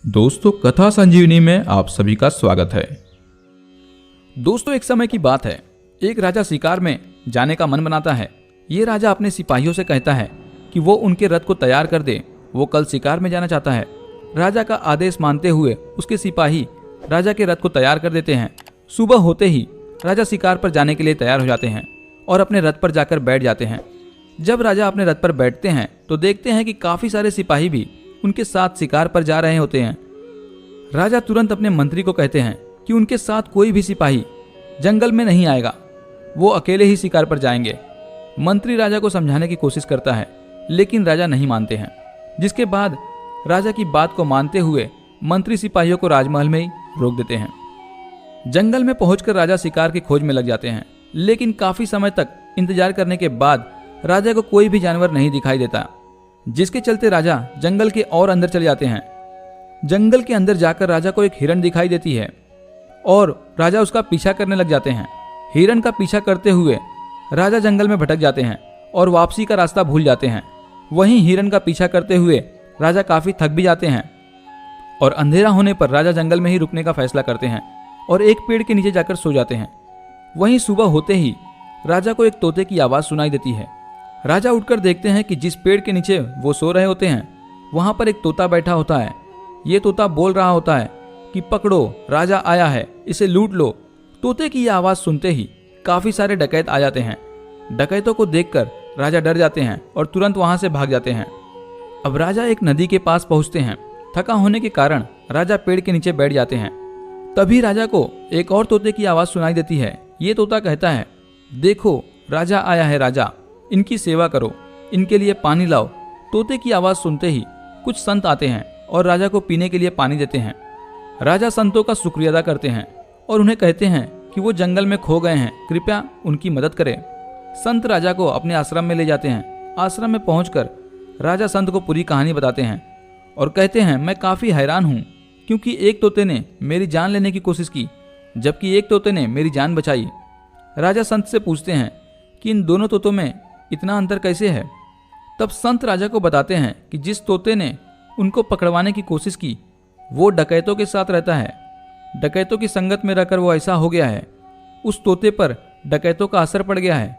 दोस्तों, कथा संजीवनी में आप सभी का स्वागत है। दोस्तों, एक समय की बात है। एक राजा शिकार में जाने का मन बनाता है। ये राजा अपने सिपाहियों से कहता है कि वो उनके रथ को तैयार कर दे। वो कल शिकार में जाना चाहता है। राजा का आदेश मानते हुए उसके सिपाही राजा के रथ को तैयार कर देते हैं। सुबह होते ही राजा शिकार पर जाने के लिए तैयार हो जाते हैं और अपने रथ पर जाकर बैठ जाते हैं। जब राजा अपने रथ पर बैठते हैं तो देखते हैं कि काफी सारे सिपाही भी उनके साथ शिकार पर जा रहे होते हैं। राजा तुरंत अपने मंत्री को कहते हैं कि उनके साथ कोई भी सिपाही जंगल में नहीं आएगा, वो अकेले ही शिकार पर जाएंगे। मंत्री राजा को समझाने की कोशिश करता है, लेकिन राजा नहीं मानते हैं। जिसके बाद राजा की बात को मानते हुए मंत्री सिपाहियों को राजमहल में ही रोक देते हैं। जंगल में पहुंचकर राजा शिकार की खोज में लग जाते हैं, लेकिन काफी समय तक इंतजार करने के बाद राजा को कोई भी जानवर नहीं दिखाई देता, जिसके चलते राजा जंगल के और अंदर चले जाते हैं। जंगल के अंदर जाकर राजा को एक हिरण दिखाई देती है और राजा उसका पीछा करने लग जाते हैं। हिरण का पीछा करते हुए राजा जंगल में भटक जाते हैं और वापसी का रास्ता भूल जाते हैं। वहीं हिरण का पीछा करते हुए राजा काफी थक भी जाते हैं और अंधेरा होने पर राजा जंगल में ही रुकने का फैसला करते हैं और एक पेड़ के नीचे जाकर सो जाते हैं। वहीं सुबह होते ही राजा को एक तोते की आवाज सुनाई देती है। राजा उठकर देखते हैं कि जिस पेड़ के नीचे वो सो रहे होते हैं वहां पर एक तोता बैठा होता है। ये तोता बोल रहा होता है कि पकड़ो, राजा आया है, इसे लूट लो। तोते की यह आवाज सुनते ही काफी सारे डकैत आ जाते हैं। डकैतों को देखकर राजा डर जाते हैं और तुरंत वहां से भाग जाते हैं। अब राजा एक नदी के पास पहुंचते हैं। थका होने के कारण राजा पेड़ के नीचे बैठ जाते हैं। तभी राजा को एक और तोते की आवाज सुनाई देती है। ये तोता कहता है, देखो, राजा आया है, राजा, इनकी सेवा करो, इनके लिए पानी लाओ। तोते की आवाज सुनते ही कुछ संत आते हैं और राजा को पीने के लिए पानी देते हैं। राजा संतों का शुक्रिया अदा करते हैं और उन्हें कहते हैं कि वो जंगल में खो गए हैं, कृपया उनकी मदद करें। संत राजा को अपने आश्रम में ले जाते हैं। आश्रम में पहुंचकर राजा संत को पूरी कहानी बताते हैं और कहते हैं, मैं काफी हैरान हूं, क्योंकि एक तोते ने मेरी जान लेने की कोशिश की, जबकि एक तोते ने मेरी जान बचाई। राजा संत से पूछते हैं कि इन दोनों तोतों में इतना अंतर कैसे है। तब संत राजा को बताते हैं कि जिस तोते ने उनको पकड़वाने की कोशिश की वो डकैतों के साथ रहता है। डकैतों की संगत में रहकर वो ऐसा हो गया है। उस तोते पर डकैतों का असर पड़ गया है।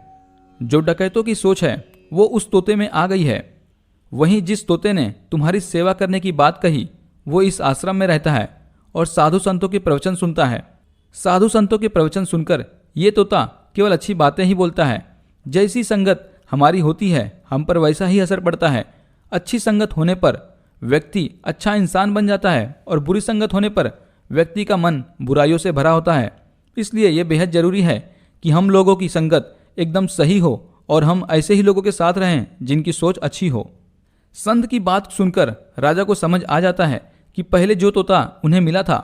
जो डकैतों की सोच है वो उस तोते में आ गई है। वहीं जिस तोते ने तुम्हारी सेवा करने की बात कही वो इस आश्रम में रहता है और साधु संतों के प्रवचन सुनता है। साधु संतों के प्रवचन सुनकर ये तोता केवल अच्छी बातें ही बोलता है। जैसी संगत हमारी होती है हम पर वैसा ही असर पड़ता है। अच्छी संगत होने पर व्यक्ति अच्छा इंसान बन जाता है और बुरी संगत होने पर व्यक्ति का मन बुराइयों से भरा होता है। इसलिए यह बेहद जरूरी है कि हम लोगों की संगत एकदम सही हो और हम ऐसे ही लोगों के साथ रहें जिनकी सोच अच्छी हो। संत की बात सुनकर राजा को समझ आ जाता है कि पहले जो तोता उन्हें मिला था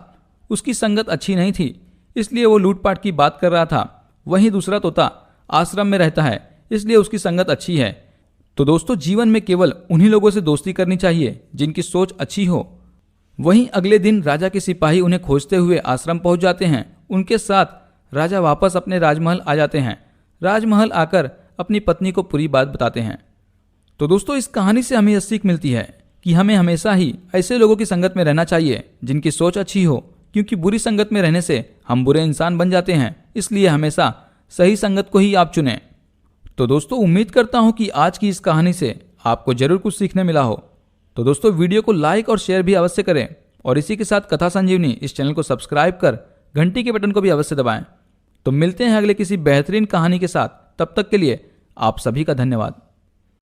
उसकी संगत अच्छी नहीं थी, इसलिए वो लूटपाट की बात कर रहा था। वहीं दूसरा तोता आश्रम में रहता है, इसलिए उसकी संगत अच्छी है। तो दोस्तों, जीवन में केवल उन्हीं लोगों से दोस्ती करनी चाहिए जिनकी सोच अच्छी हो। वहीं अगले दिन राजा के सिपाही उन्हें खोजते हुए आश्रम पहुंच जाते हैं। उनके साथ राजा वापस अपने राजमहल आ जाते हैं। राजमहल आकर अपनी पत्नी को पूरी बात बताते हैं। तो दोस्तों, इस कहानी से हमें यह सीख मिलती है कि हमें हमेशा ही ऐसे लोगों की संगत में रहना चाहिए जिनकी सोच अच्छी हो, क्योंकि बुरी संगत में रहने से हम बुरे इंसान बन जाते हैं। इसलिए हमेशा सही संगत को ही आप चुनें। तो दोस्तों, उम्मीद करता हूं कि आज की इस कहानी से आपको जरूर कुछ सीखने मिला हो। तो दोस्तों, वीडियो को लाइक और शेयर भी अवश्य करें और इसी के साथ कथा संजीवनी इस चैनल को सब्सक्राइब कर घंटी के बटन को भी अवश्य दबाएं। तो मिलते हैं अगले किसी बेहतरीन कहानी के साथ। तब तक के लिए आप सभी का धन्यवाद।